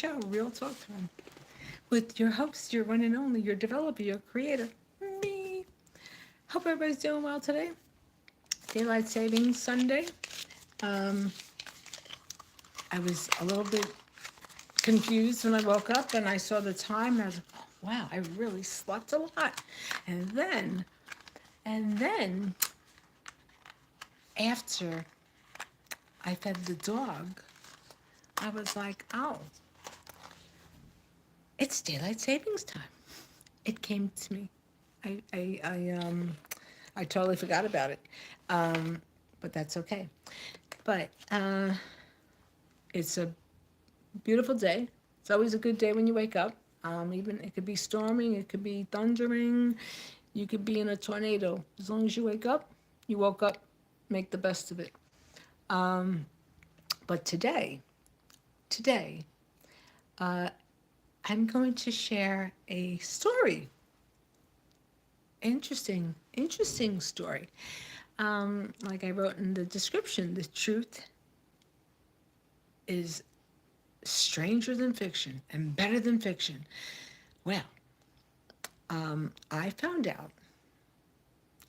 show, Real Talk Time, with your host, your one and only, your developer, your creator, me. Hope everybody's doing well today. Daylight Savings Sunday. Um, I was a little bit confused when I woke up and I saw the time. And I was like, oh, wow, I really slept a lot. And then, and then, after I fed the dog, I was like, oh, it's daylight savings time. It came to me. I I I um I totally forgot about it. But that's okay. But it's a beautiful day. It's always a good day when you wake up. Even it could be storming, it could be thundering, you could be in a tornado. As long as you wake up, you woke up, make the best of it. Um, but today, uh, I'm going to share a story. Interesting story. Like I wrote in the description, the truth is stranger than fiction and better than fiction. Well, I found out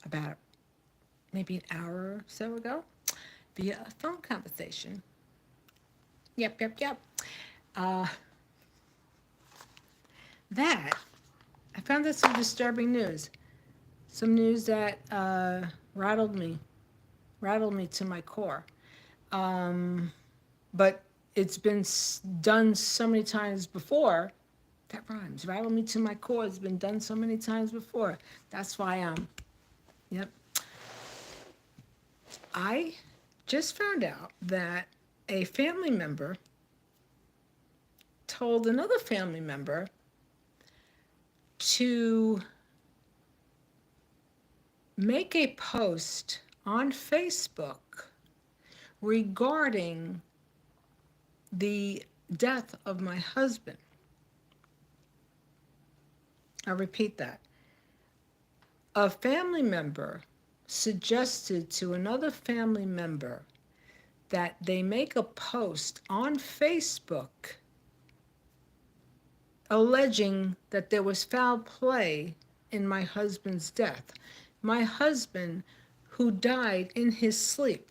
about maybe an hour or so ago via a phone conversation. Yep. Uh, that I found out some disturbing news. Some news that rattled me to my core. Um, but it's been done so many times before. That rhymes. Rattle me to my core. It's been done so many times before. That's why yep. I just found out that a family member told another family member to make a post on Facebook regarding the death of my husband. I'll repeat that. A family member suggested to another family member that they make a post on Facebook alleging that there was foul play in my husband's death. My husband, who died in his sleep.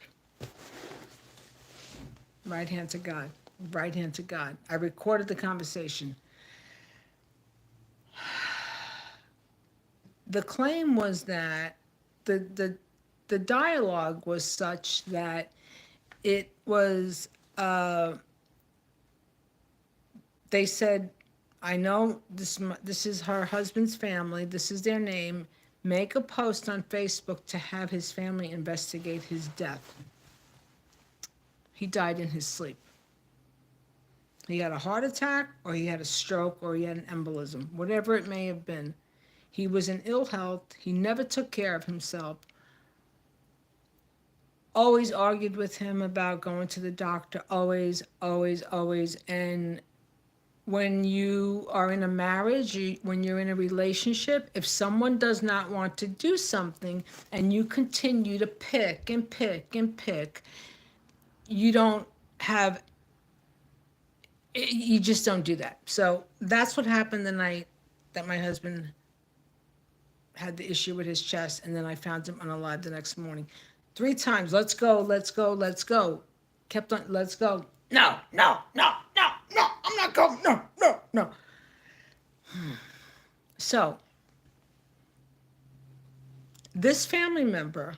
Right hand to God. Right hand to God. I recorded the conversation. The claim was that the dialogue was such that it was, they said, I know this is her husband's family, this is their name, make a post on Facebook to have his family investigate his death. He died in his sleep. He had a heart attack, or he had a stroke, or he had an embolism, whatever it may have been. He was in ill health. He never took care of himself. Always argued with him about going to the doctor, always. And when you are in a marriage, when you're in a relationship, if someone does not want to do something and you continue to pick, you don't have, you just don't do that. So that's what happened the night that my husband had the issue with his chest, and then I found him unalive the next morning. 3 times, let's go. Kept on, let's go. No, I'm not going, no. So, this family member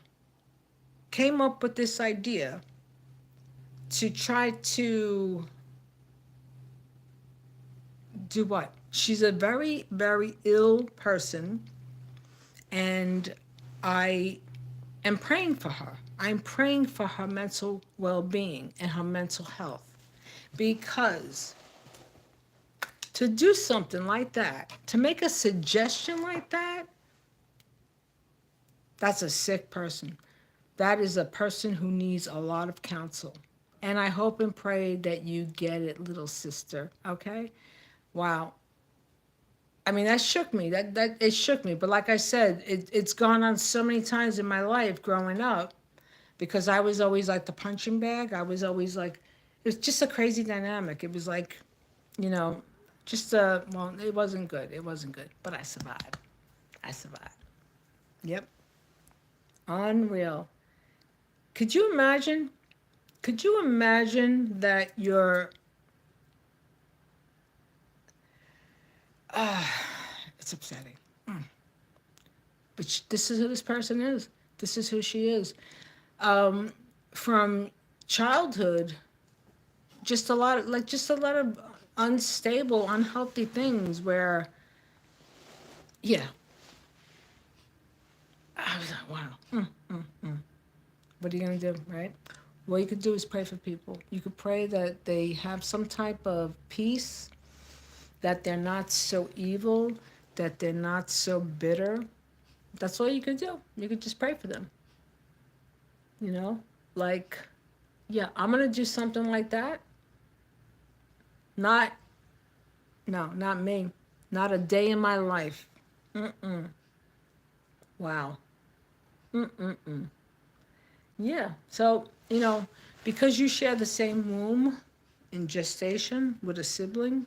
came up with this idea to try to do what? She's a very, very ill person, and I am praying for her. I'm praying for her mental well-being and her mental health, because to do something like that, to make a suggestion like that, that's a sick person. That is a person who needs a lot of counsel. And I hope and pray that you get it, little sister, okay? Wow. I mean, that shook me. That it shook me. But like I said, it's gone on so many times in my life growing up, because I was always like the punching bag. I was always like, it was just a crazy dynamic. It was like you know, just well, it wasn't good. It wasn't good, but I survived. I survived. Yep. Unreal. Could you imagine? Could you imagine that you're it's upsetting. But this is who this person is. This is who she is. Um, from childhood, just a lot of unstable, unhealthy things where, yeah, I was like, wow. What are you gonna do, right? What you could do is pray for people. You could pray that they have some type of peace, that they're not so evil, that they're not so bitter. That's all you could do. You could just pray for them. You know, like, yeah, I'm gonna do something like that. Not, no, not me. Not a day in my life. Mm-mm. Wow. Mm-mm-mm. Yeah. So, because you share the same womb in gestation with a sibling,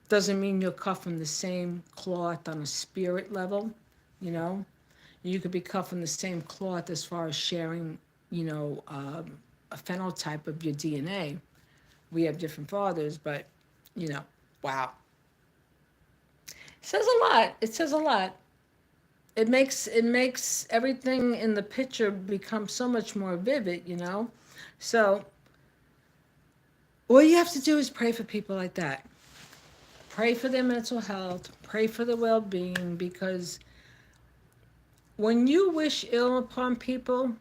doesn't mean you're cut from the same cloth on a spirit level, you know? You could be cut from the same cloth as far as sharing, a phenotype of your DNA. We have different fathers, but, you know, wow. It says a lot. It says a lot. It makes everything in the picture become so much more vivid. So all you have to do is pray for people like that. Pray for their mental health, pray for their well-being, because when you wish ill upon people,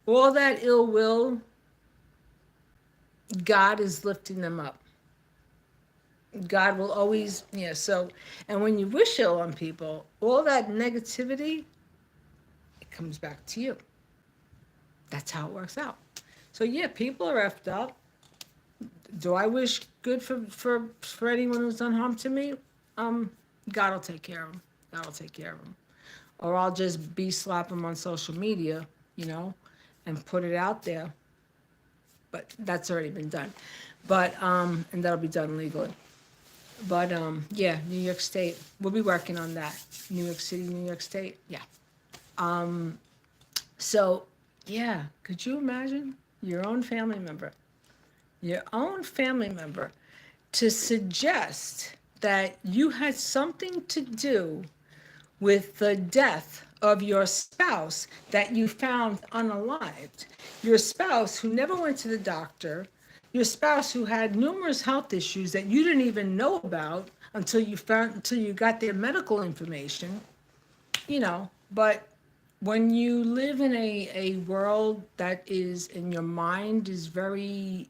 all that ill will, God is lifting them up. God will always, yeah, so, and when you wish ill on people, all that negativity, it comes back to you. That's how it works out. So yeah, people are effed up. Do I wish good for anyone who's done harm to me? Um, God will take care of them. God will take care of them. Or I'll just be slap them on social media, you know, and put it out there. But that's already been done. But and that'll be done legally. But yeah, New York State. We'll be working on that. New York City, New York State. Yeah. So yeah, could you imagine your own family member? Your own family member to suggest that you had something to do with the death of your spouse that you found unalived, your spouse who never went to the doctor, your spouse who had numerous health issues that you didn't even know about until you got their medical information, but when you live in a world that is in your mind is very,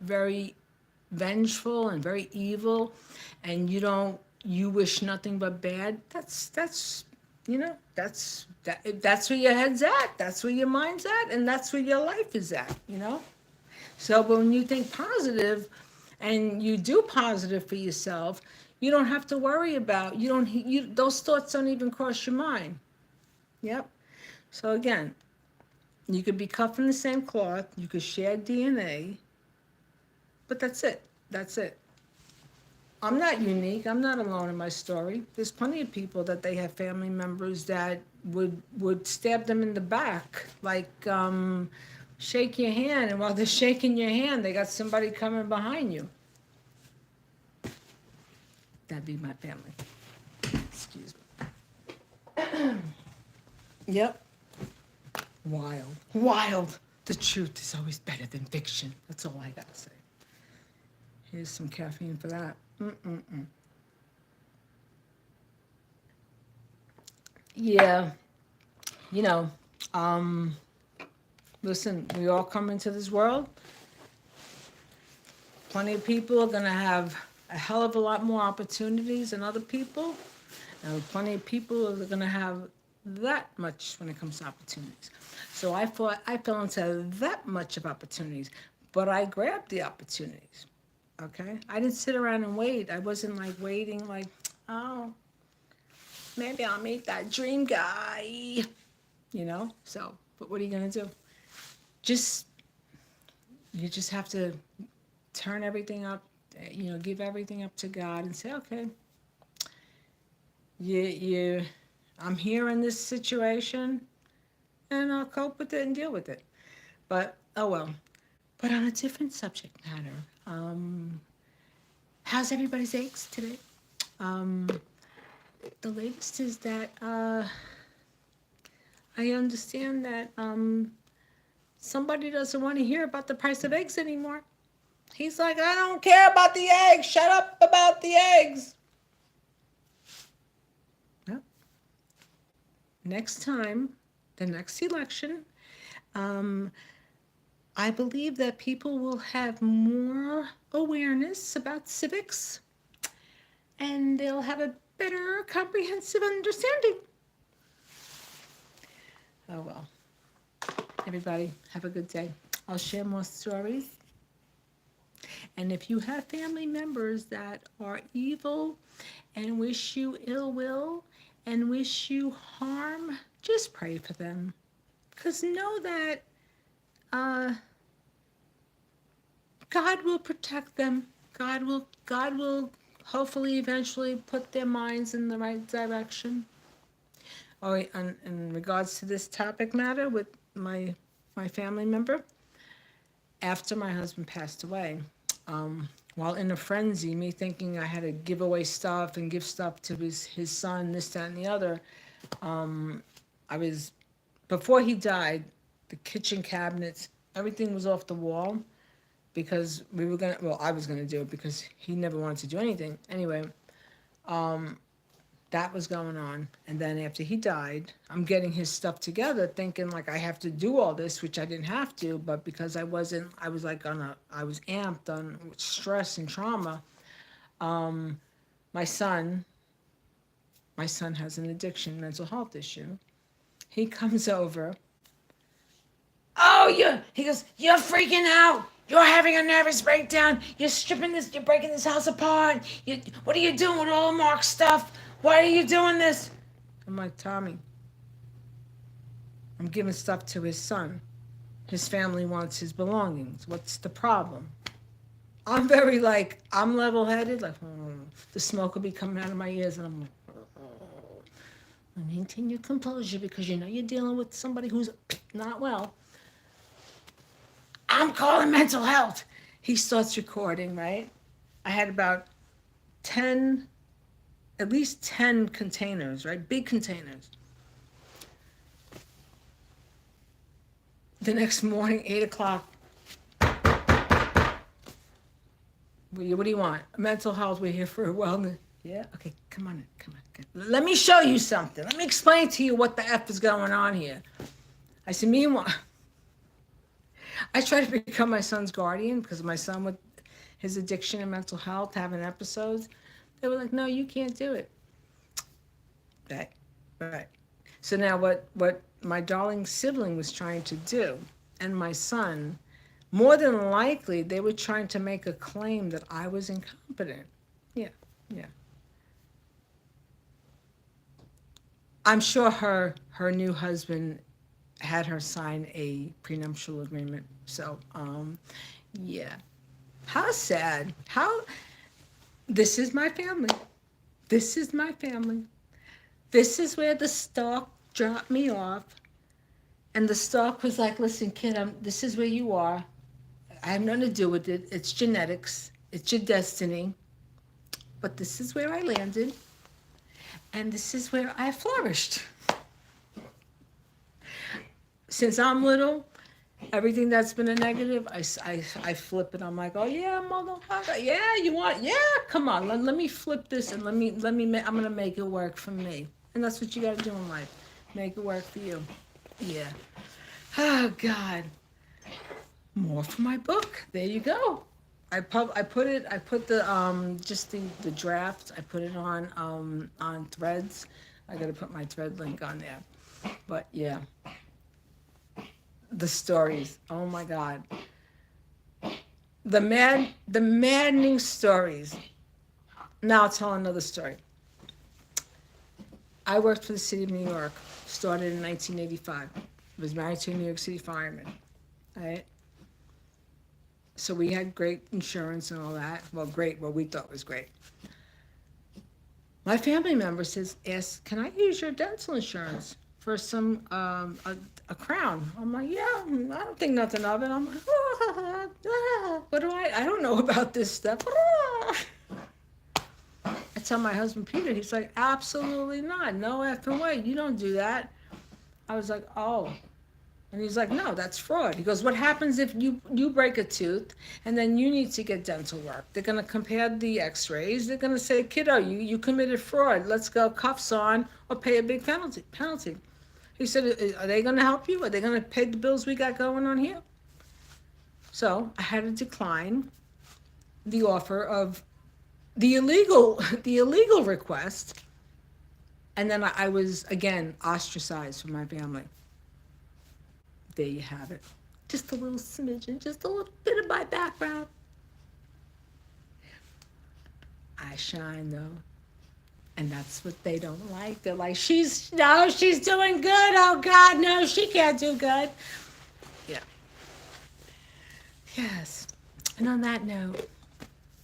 very vengeful and very evil, and you wish nothing but bad, that's where your head's at, that's where your mind's at, and that's where your life is at. So when you think positive and you do positive for yourself, you don't have to worry about, those thoughts don't even cross your mind. Yep. So again, you could be cut from the same cloth, you could share DNA, but that's it. That's it. I'm not unique. I'm not alone in my story. There's plenty of people that they have family members that would stab them in the back, like shake your hand, and while they're shaking your hand, they got somebody coming behind you. That'd be my family. Excuse me. Yep. Wild. Wild. The truth is always better than fiction. That's all I gotta say. Here's some caffeine for that. Mm-mm-mm. Yeah, you know, um, listen, we all come into this world. Plenty of people are going to have a hell of a lot more opportunities than other people. And plenty of people are going to have that much when it comes to opportunities. So I fell into that much of opportunities, but I grabbed the opportunities. Okay? I didn't sit around and wait. I wasn't like waiting, like, oh, maybe I'll meet that dream guy. But what are you going to do? Just, you just have to turn everything up, give everything up to God and say, okay, I'm here in this situation, and I'll cope with it and deal with it. But, oh well. But on a different subject matter, how's everybody's aches today? The latest is that I understand that somebody doesn't want to hear about the price of eggs anymore. He's like, I don't care about the eggs. Shut up about the eggs. Well, next time, the next election, I believe that people will have more awareness about civics, and they'll have a better comprehensive understanding. Oh well. Everybody, have a good day. I'll share more stories. And if you have family members that are evil and wish you ill will and wish you harm, just pray for them. Because know that God will protect them. God will hopefully eventually put their minds in the right direction. Oh, in regards to this topic matter with my family member, after my husband passed away, while in a frenzy, me thinking I had to give away stuff and give stuff to his son, this, that, and the other, before he died, the kitchen cabinets, everything was off the wall because I was gonna do it because he never wanted to do anything. Anyway, that was going on. And then after he died, I'm getting his stuff together thinking like I have to do all this, which I didn't have to, but because I was amped on stress and trauma. My son has an addiction, mental health issue. He comes over. He goes, you're freaking out. You're having a nervous breakdown. You're breaking this house apart. What are you doing with all Mark's stuff? Why are you doing this? I'm like, Tommy, I'm giving stuff to his son. His family wants his belongings. What's the problem? I'm very I'm level-headed. The smoke will be coming out of my ears, and I'm like, maintain your composure because you're dealing with somebody who's not well. I'm calling mental health. He starts recording, right? I had about at least 10 containers, right? Big containers. The next morning, 8 o'clock. What do you want? Mental health, we're here for wellness. Yeah? Okay, come on. Let me show you something. Let me explain to you what the F is going on here. I said, meanwhile, I tried to become my son's guardian because my son with his addiction and mental health having episodes. They were like, no, you can't do it. Right. So now what my darling sibling was trying to do, and my son, more than likely, they were trying to make a claim that I was incompetent. Yeah. I'm sure her new husband had her sign a prenuptial agreement. So, yeah. How sad. This is my family. This is my family. This is where the stalk dropped me off. And the stalk was like, listen, kid, this is where you are. I have nothing to do with it. It's genetics. It's your destiny. But this is where I landed. And this is where I flourished. Since I'm little, everything that's been a negative, I flip it. I'm like, oh yeah, motherfucker. Yeah, you want? Yeah, come on. Let me flip this and I'm gonna make it work for me. And that's what you gotta do in life. Make it work for you. Yeah. Oh God. More for my book. There you go. I put the just the draft. I put it on Threads. I gotta put my Thread link on there. But yeah. The stories. Oh my God. The maddening stories. Now I'll tell another story. I worked for the city of New York. Started in 1985. Was married to a New York City fireman. Right? So we had great insurance and all that. Well, great. What we thought was great. My family member asks, can I use your dental insurance for a crown? I'm like, yeah, I don't think nothing of it. I'm like, what do I don't know about this stuff. I tell my husband Peter, he's like, absolutely not. No effing way. You don't do that. I was like, oh. And he's like, no, that's fraud. He goes, what happens if you break a tooth and then you need to get dental work? They're going to compare the x-rays. They're going to say, kiddo, you committed fraud. Let's go, cuffs on, or pay a big penalty. He said, are they going to help you? Are they going to pay the bills we got going on here? So I had to decline the offer of the illegal request. And then I was, again, ostracized from my family. There you have it. Just a little smidgen, just a little bit of my background. I shine though. And that's what they don't like. They're like, she's doing good. Oh God, no, she can't do good. Yeah. Yes. And on that note,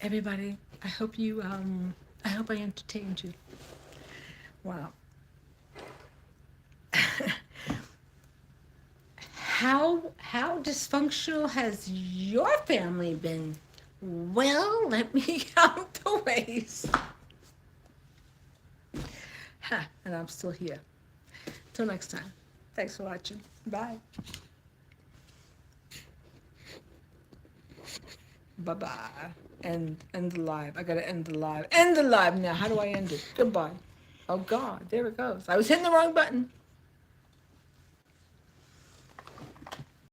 everybody, I hope I entertained you. Wow. How dysfunctional has your family been? Well, let me count the ways. And I'm still here. Till next time. Thanks for watching. Bye. Bye-bye. End the live. I gotta end the live. End the live now. How do I end it? Goodbye. Oh God, there it goes. I was hitting the wrong button.